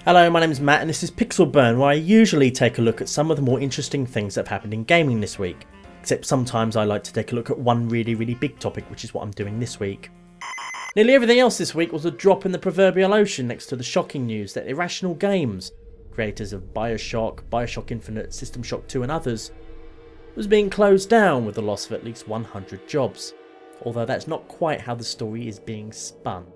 Hello, my name is Matt and this is Pixel Burn, where I usually take a look at some of the more interesting things that have happened in gaming this week. Except sometimes I like to take a look at one really big topic, which is what I'm doing this week. Nearly everything else this week was a drop in the proverbial ocean next to the shocking news that Irrational Games, creators of Bioshock, Bioshock Infinite, System Shock 2 and others, was being closed down with the loss of at least 100 jobs. Although that's not quite how the story is being spun.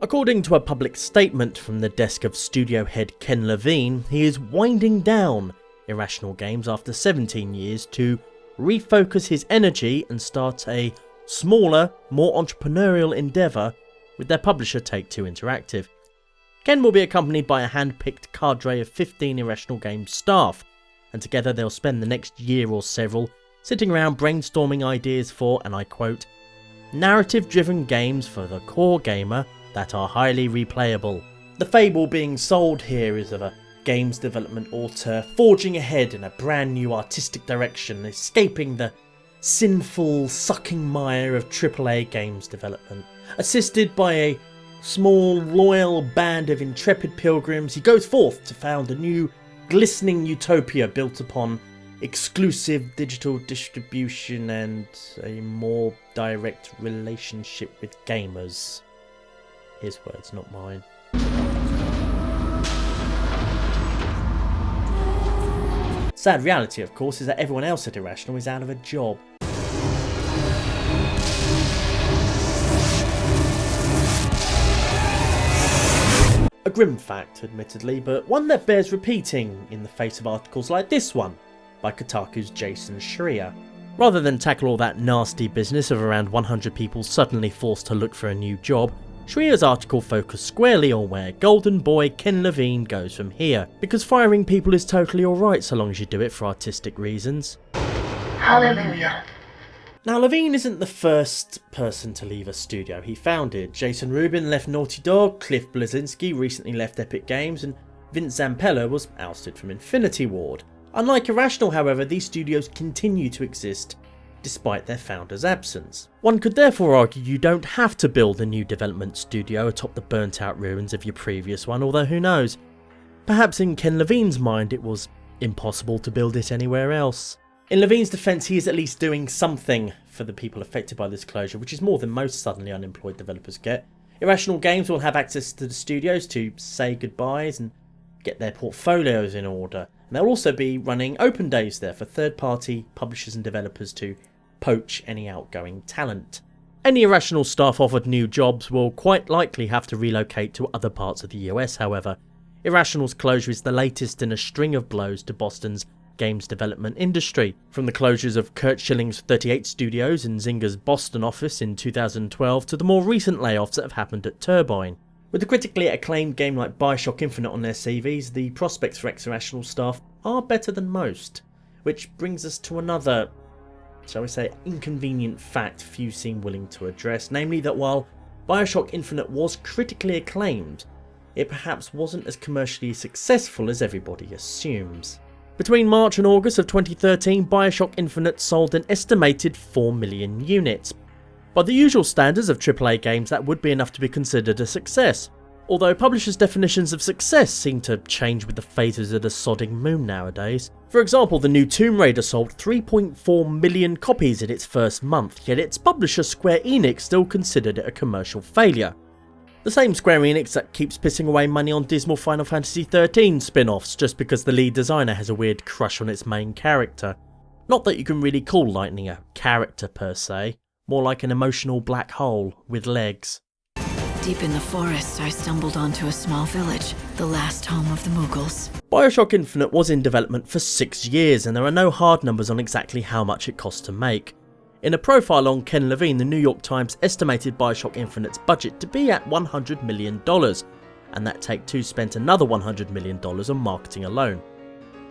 According to a public statement from the desk of studio head Ken LaVine, he is winding down Irrational Games after 17 years to refocus his energy and start a smaller, more entrepreneurial endeavour with their publisher Take-Two Interactive. Ken will be accompanied by a hand-picked cadre of 15 Irrational Games staff, and together they'll spend the next year or several sitting around brainstorming ideas for, and I quote, narrative-driven games for the core gamer that are highly replayable. The fable being sold here is of a games development auteur forging ahead in a brand new artistic direction, escaping the sinful, sucking mire of AAA games development. Assisted by a small, loyal band of intrepid pilgrims, he goes forth to found a new, glistening utopia built upon exclusive digital distribution and a more direct relationship with gamers. His words, not mine. Sad reality, of course, is that everyone else at Irrational is out of a job. A grim fact, admittedly, but one that bears repeating in the face of articles like this one by Kotaku's Jason Schreier. Rather than tackle all that nasty business of around 100 people suddenly forced to look for a new job, Schreier's article focused squarely on where golden boy Ken LaVine goes from here, because firing people is totally alright so long as you do it for artistic reasons. Hallelujah. Now, LaVine isn't the first person to leave a studio he founded. Jason Rubin left Naughty Dog, Cliff Bleszinski recently left Epic Games, and Vince Zampella was ousted from Infinity Ward. Unlike Irrational, however, these studios continue to exist despite their founder's absence. One could therefore argue you don't have to build a new development studio atop the burnt out ruins of your previous one, although who knows. Perhaps in Ken LaVine's mind it was impossible to build it anywhere else. In LaVine's defence, he is at least doing something for the people affected by this closure, which is more than most suddenly unemployed developers get. Irrational Games will have access to the studios to say goodbyes and get their portfolios in order. And they'll also be running open days there for third-party publishers and developers to poach any outgoing talent. Any Irrational staff offered new jobs will quite likely have to relocate to other parts of the US, however. Irrational's closure is the latest in a string of blows to Boston's games development industry, from the closures of Kurt Schilling's 38 Studios and Zynga's Boston office in 2012 to the more recent layoffs that have happened at Turbine. With a critically acclaimed game like Bioshock Infinite on their CVs, the prospects for ex-Irrational staff are better than most. Which brings us to another, shall we say, inconvenient fact few seem willing to address, namely that while Bioshock Infinite was critically acclaimed, it perhaps wasn't as commercially successful as everybody assumes. Between March and August of 2013, Bioshock Infinite sold an estimated 4 million units. By the usual standards of AAA games, that would be enough to be considered a success. Although publishers' definitions of success seem to change with the phases of the sodding moon nowadays. For example, the new Tomb Raider sold 3.4 million copies in its first month, yet its publisher Square Enix still considered it a commercial failure. The same Square Enix that keeps pissing away money on dismal Final Fantasy XIII spin-offs just because the lead designer has a weird crush on its main character. Not that you can really call Lightning a character per se, more like an emotional black hole with legs. Deep in the forest, I stumbled onto a small village, the last home of the Mughals. Bioshock Infinite was in development for 6 years, and there are no hard numbers on exactly how much it cost to make. In a profile on Ken LaVine, the New York Times estimated Bioshock Infinite's budget to be at $100 million, and that Take-Two spent another $100 million on marketing alone.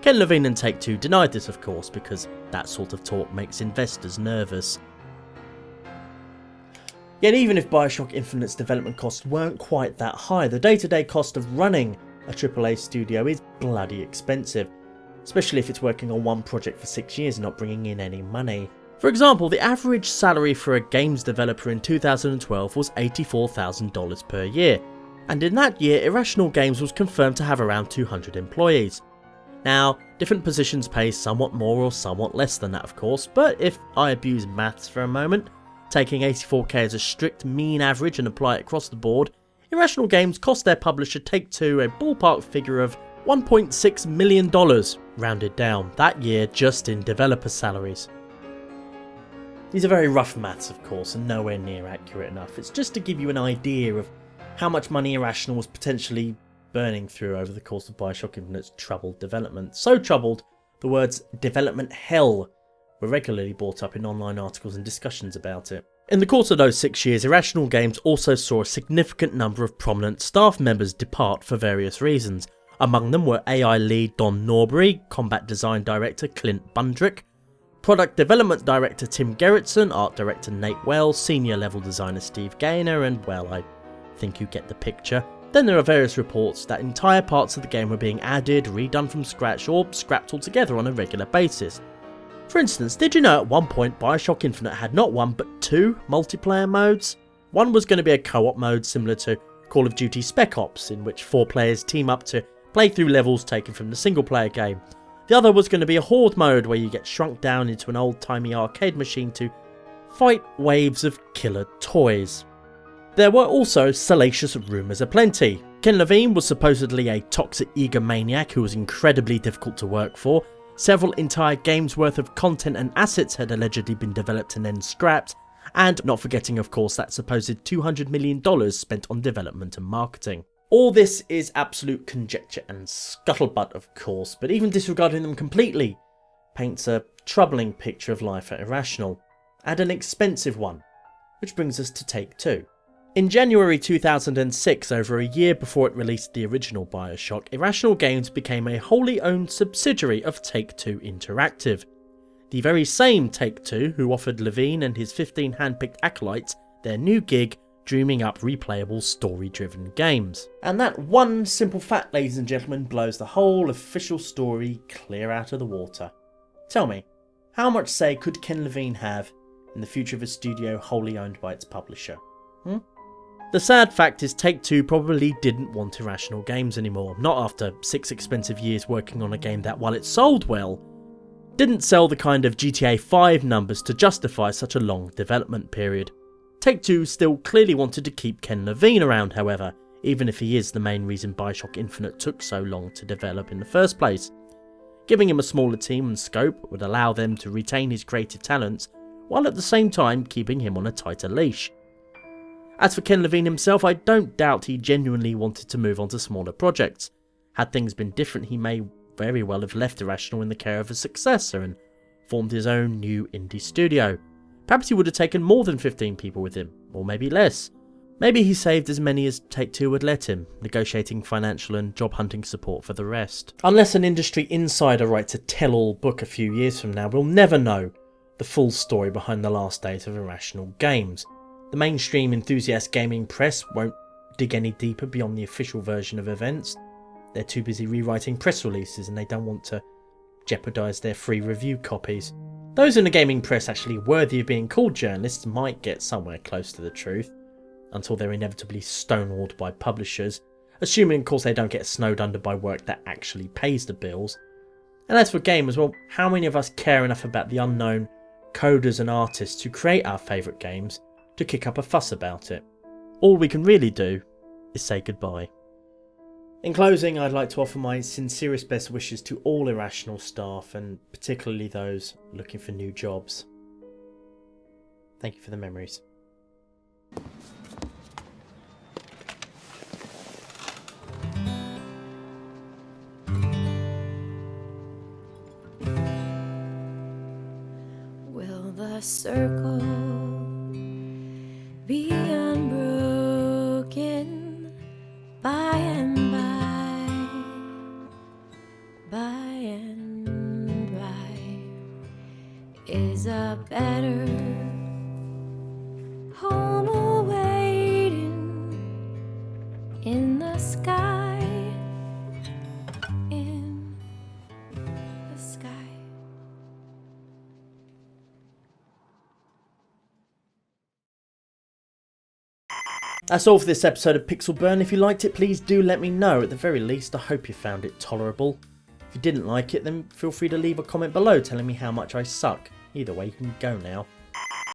Ken LaVine and Take-Two denied this, of course, because that sort of talk makes investors nervous. Yet even if Bioshock Infinite's development costs weren't quite that high, the day-to-day cost of running a AAA studio is bloody expensive, especially if it's working on one project for 6 years and not bringing in any money. For example, the average salary for a games developer in 2012 was $84,000 per year, and in that year Irrational Games was confirmed to have around 200 employees. Now, different positions pay somewhat more or somewhat less than that of course, but if I abuse maths for a moment, taking 84k as a strict mean average and apply it across the board, Irrational Games cost their publisher Take-Two a ballpark figure of $1.6 million, rounded down, that year just in developer salaries. These are very rough maths of course and nowhere near accurate enough. It's just to give you an idea of how much money Irrational was potentially burning through over the course of Bioshock Infinite's troubled development. So troubled, the words development hell were regularly brought up in online articles and discussions about it. In the course of those 6 years, Irrational Games also saw a significant number of prominent staff members depart for various reasons. Among them were AI lead Don Norbury, combat design director Clint Bundrick, product development director Tim Gerritsen, art director Nate Wells, senior level designer Steve Gaynor, and well, I think you get the picture. Then there are various reports that entire parts of the game were being added, redone from scratch, or scrapped altogether on a regular basis. For instance, did you know at one point Bioshock Infinite had not one but 2 multiplayer modes? One was going to be a co-op mode similar to Call of Duty Spec Ops, in which 4 players team up to play through levels taken from the single player game. The other was going to be a horde mode where you get shrunk down into an old-timey arcade machine to fight waves of killer toys. There were also salacious rumours aplenty. Ken Levine was supposedly a toxic egomaniac who was incredibly difficult to work for. Several entire games worth of content and assets had allegedly been developed and then scrapped, and not forgetting of course that supposed $200 million spent on development and marketing. All this is absolute conjecture and scuttlebutt of course, but even disregarding them completely paints a troubling picture of life at Irrational, and an expensive one, which brings us to Take-Two. In January 2006, over a year before it released the original Bioshock, Irrational Games became a wholly owned subsidiary of Take-Two Interactive. The very same Take-Two who offered Levine and his 15 handpicked acolytes their new gig, dreaming up replayable story-driven games. And that one simple fact, ladies and gentlemen, blows the whole official story clear out of the water. Tell me, how much say could Ken Levine have in the future of a studio wholly owned by its publisher? The sad fact is Take-Two probably didn't want Irrational Games anymore, not after 6 expensive years working on a game that, while it sold well, didn't sell the kind of GTA 5 numbers to justify such a long development period. Take-Two still clearly wanted to keep Ken Levine around however, even if he is the main reason Bioshock Infinite took so long to develop in the first place. Giving him a smaller team and scope would allow them to retain his creative talents, while at the same time keeping him on a tighter leash. As for Ken Levine himself, I don't doubt he genuinely wanted to move on to smaller projects. Had things been different, he may very well have left Irrational in the care of a successor and formed his own new indie studio. Perhaps he would have taken more than 15 people with him, or maybe less. Maybe he saved as many as Take-Two would let him, negotiating financial and job hunting support for the rest. Unless an industry insider writes a tell-all book a few years from now, we'll never know the full story behind the last days of Irrational Games. The mainstream enthusiast gaming press won't dig any deeper beyond the official version of events. They're too busy rewriting press releases and they don't want to jeopardise their free review copies. Those in the gaming press actually worthy of being called journalists might get somewhere close to the truth, until they're inevitably stonewalled by publishers, assuming of course they don't get snowed under by work that actually pays the bills. And as for gamers, well, how many of us care enough about the unknown coders and artists who create our favourite games to kick up a fuss about it? All we can really do is say goodbye. In closing, I'd like to offer my sincerest best wishes to all Irrational staff, and particularly those looking for new jobs. Thank you for the memories. Will the circle be unbroken by and by? Is a better home awaiting in the sky, in the sky. That's all for this episode of Pixel Burn. If you liked it, please do let me know. At the very least, I hope you found it tolerable. If you didn't like it, then feel free to leave a comment below telling me how much I suck. Either way, you can go now.